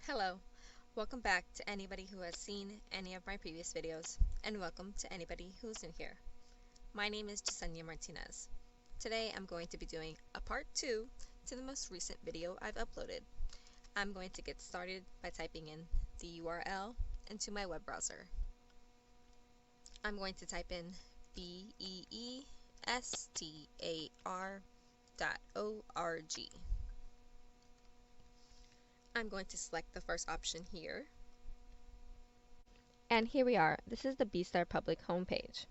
Hello, welcome back to anybody who has seen any of my previous videos, and welcome to anybody who's new here. My name is Yesenia Martinez. Today I'm going to be doing a part 2 to the most recent video I've uploaded. I'm going to get started by typing in the URL into my web browser. I'm going to type in beestar.org. I'm going to select the first option here. And here we are. This is the Beestar public homepage.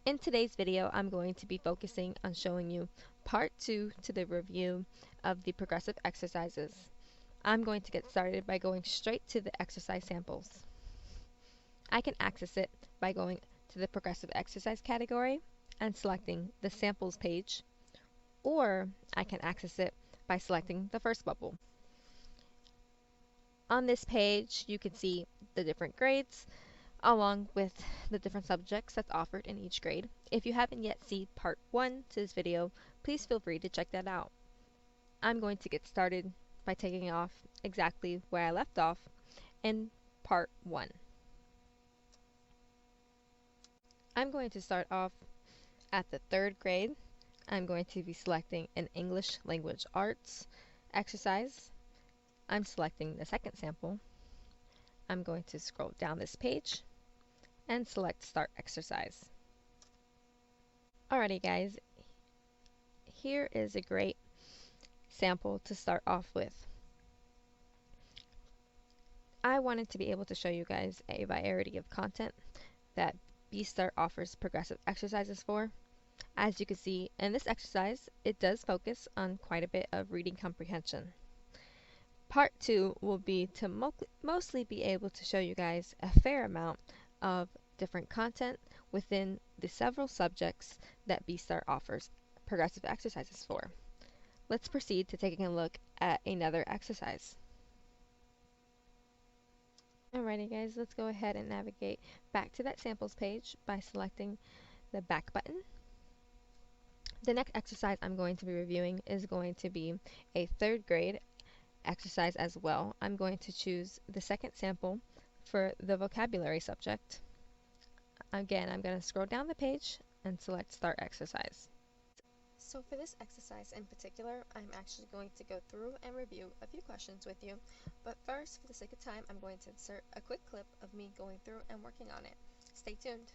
In today's video, I'm going to be focusing on showing you part 2 to the review of the progressive exercises. I'm going to get started by going straight to the exercise samples. I can access it by going to the progressive exercise category and selecting the samples page, or I can access it by selecting the first bubble. On this page, you can see the different grades along with the different subjects that's offered in each grade. If you haven't yet seen part 1 to this video, please feel free to check that out. I'm going to get started by taking off exactly where I left off in part 1. I'm going to start off at the 3rd grade. I'm going to be selecting an English Language Arts exercise. I'm selecting the second sample. I'm going to scroll down this page and select Start Exercise. Alrighty guys, here is a great sample to start off with. I wanted to be able to show you guys a variety of content that Beestar offers progressive exercises for. As you can see in this exercise, it does focus on quite a bit of reading comprehension. Part 2 will be to mostly be able to show you guys a fair amount of different content within the several subjects that Beestar offers progressive exercises for. Let's proceed to taking a look at another exercise. Alrighty guys, let's go ahead and navigate back to that samples page by selecting the back button. The next exercise I'm going to be reviewing is going to be a 3rd grade exercise as well. I'm going to choose the second sample for the vocabulary subject. Again, I'm going to scroll down the page and select Start Exercise. So for this exercise in particular, I'm actually going to go through and review a few questions with you. But first, for the sake of time, I'm going to insert a quick clip of me going through and working on it. Stay tuned.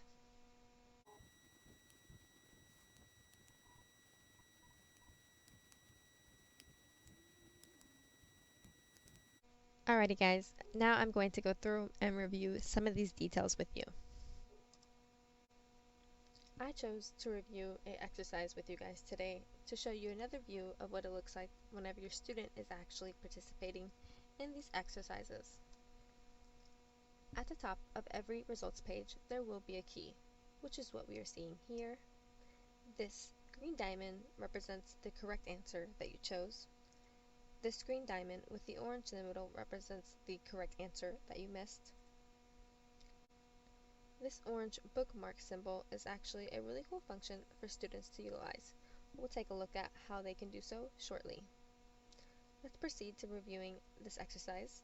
Alrighty guys, now I'm going to go through and review some of these details with you. I chose to review an exercise with you guys today to show you another view of what it looks like whenever your student is actually participating in these exercises. At the top of every results page, there will be a key, which is what we are seeing here. This green diamond represents the correct answer that you chose. This green diamond with the orange in the middle represents the correct answer that you missed. This orange bookmark symbol is actually a really cool function for students to utilize. We'll take a look at how they can do so shortly. Let's proceed to reviewing this exercise.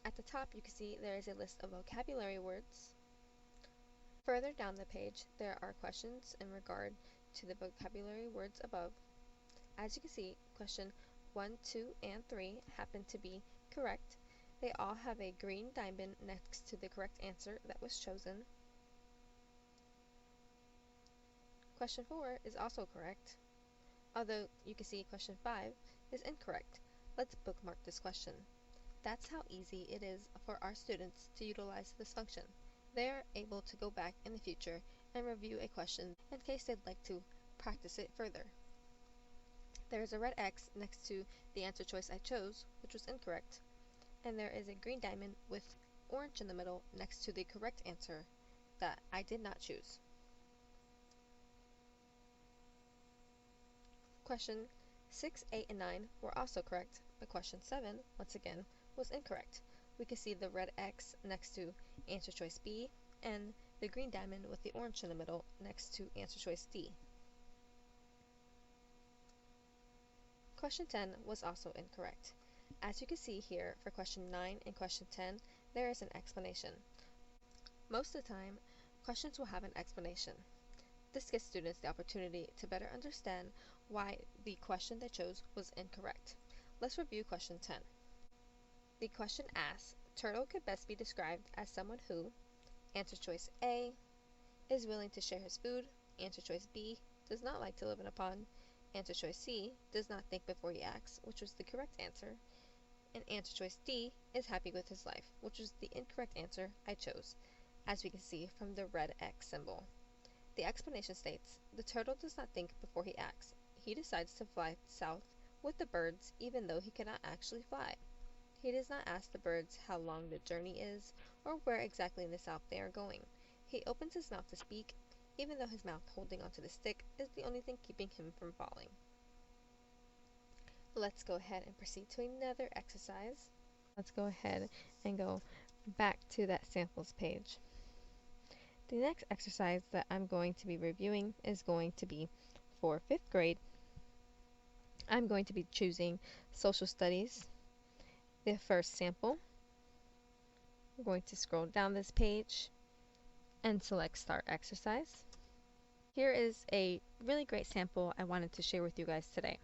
At the top, you can see there is a list of vocabulary words. Further down the page, there are questions in regard to the vocabulary words above. As you can see, question 1, 2, and 3 happen to be correct. They all have a green diamond next to the correct answer that was chosen. Question 4 is also correct, although you can see question 5 is incorrect. Let's bookmark this question. That's how easy it is for our students to utilize this function. They are able to go back in the future and review a question in case they'd like to practice it further. There is a red X next to the answer choice I chose, which was incorrect, and there is a green diamond with orange in the middle next to the correct answer that I did not choose. Question 6, 8, and 9 were also correct, but question 7, once again, was incorrect. We can see the red X next to answer choice B and the green diamond with the orange in the middle next to answer choice D. Question 10 was also incorrect. As you can see here for question 9 and question 10, there is an explanation. Most of the time, questions will have an explanation. This gives students the opportunity to better understand why the question they chose was incorrect. Let's review question 10. The question asks, Turtle could best be described as someone who, answer choice A, is willing to share his food, answer choice B, does not like to live in a pond, answer choice C, does not think before he acts, which was the correct answer, and answer choice D is happy with his life, which was the incorrect answer I chose, as we can see from the red X symbol. The explanation states, the turtle does not think before he acts. He decides to fly south with the birds even though he cannot actually fly. He does not ask the birds how long the journey is or where exactly in the south they are going. He opens his mouth to speak, even though his mouth holding onto the stick is the only thing keeping him from falling. Let's go ahead and proceed to another exercise. Let's go ahead and go back to that samples page. The next exercise that I'm going to be reviewing is going to be for 5th grade. I'm going to be choosing social studies, the first sample. I'm going to scroll down this page and select start exercise. Here is a really great sample I wanted to share with you guys today.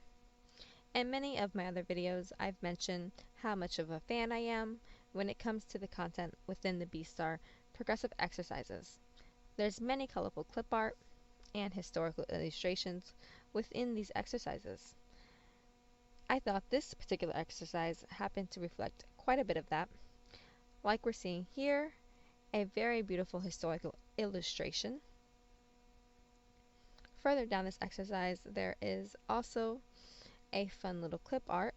In many of my other videos, I've mentioned how much of a fan I am when it comes to the content within the Beestar progressive exercises. There's many colorful clip art and historical illustrations within these exercises. I thought this particular exercise happened to reflect quite a bit of that. Like we're seeing here, a very beautiful historical illustration. Further down this exercise, there is also a fun little clip art.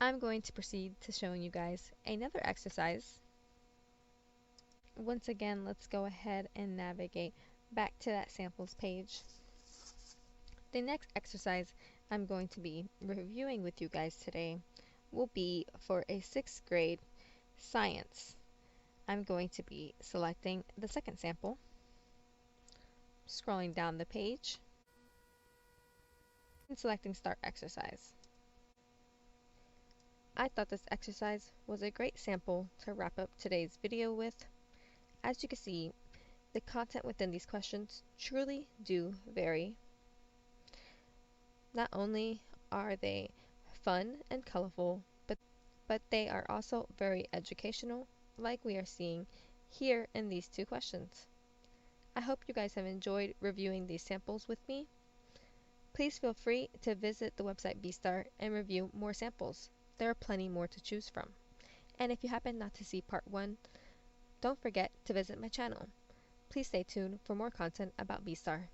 I'm going to proceed to showing you guys another exercise. Once again, let's go ahead and navigate back to that samples page. The next exercise I'm going to be reviewing with you guys today will be for a 6th grade science. I'm going to be selecting the second sample, scrolling down the page, and selecting start exercise. I thought this exercise was a great sample to wrap up today's video with. As you can see, the content within these questions truly do vary. Not only are they fun and colorful, but they are also very educational, like we are seeing here in these two questions. I hope you guys have enjoyed reviewing these samples with me. Please feel free to visit the website Beestar and review more samples. There are plenty more to choose from. And if you happen not to see part 1, don't forget to visit my channel. Please stay tuned for more content about Beestar.